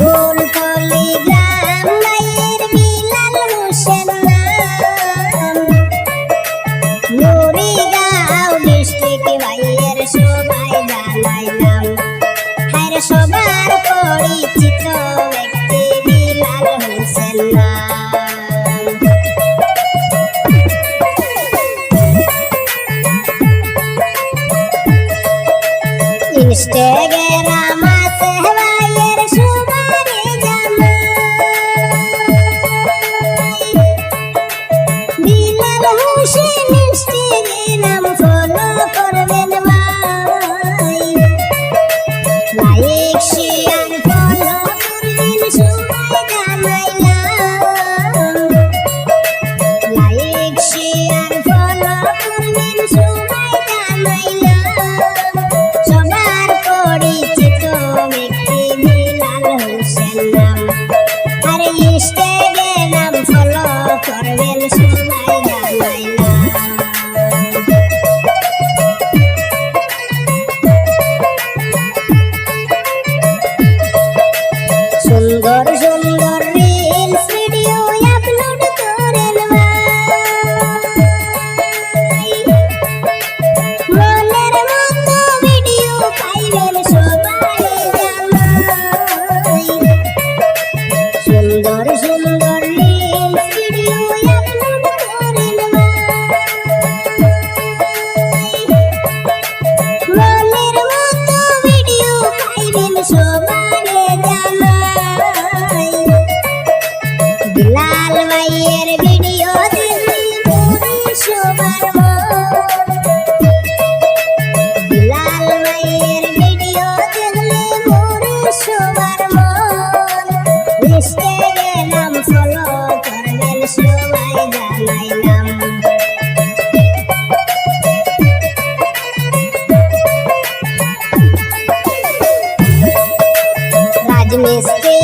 ফুলতলি গ্রাম ভাইয়ের বিলাল হোসেন নাম, মরিগাঁও ডিস্ট্রিক্ট ভাইয়ের সবাই জানাইলাম। হায়রে সবার পরিচিত ব্যক্তি বিলাল হোসেন নাম। ইনস্টাগ্রাম আছে ভাইয়ের সবারই জানা, বিলাল হোসেন ইনস্টাগ্রাম ফলো করবেন ভাই, লাইক শেয়ার ফলো করবেন সবাই জানাইলাম। লাইক শেয়ার ফলো করবেন সবাই জানাইলাম। সবার পরিচিত ব্যক্তি বিলাল হোসেন নাম, আর ইনস্টাগ্রাম ফলো করবেন সবাই জানাইলাম। সুন্দর সুন্দর রিলস ভিডিও আপলোড করেন ভাই, মনের মতো ভিডিও পাইবেন সবাই জানাই। সুন্দর সুন্দর রিলস ভিডিও আপলোড করেন ভাই, মনের মতো ভিডিও পাইবেন সবাই জানাই। বিলাল ভাইয়ের ভিডিও দেখলে মোরে সবার মন, বিলাল ভাইয়ের ভিডিও দেখলে মোরে সবার মন। ইনস্টাগ্রাম ফলো করবেন সবাই জানাইলাম। রাজমিস্ত্রি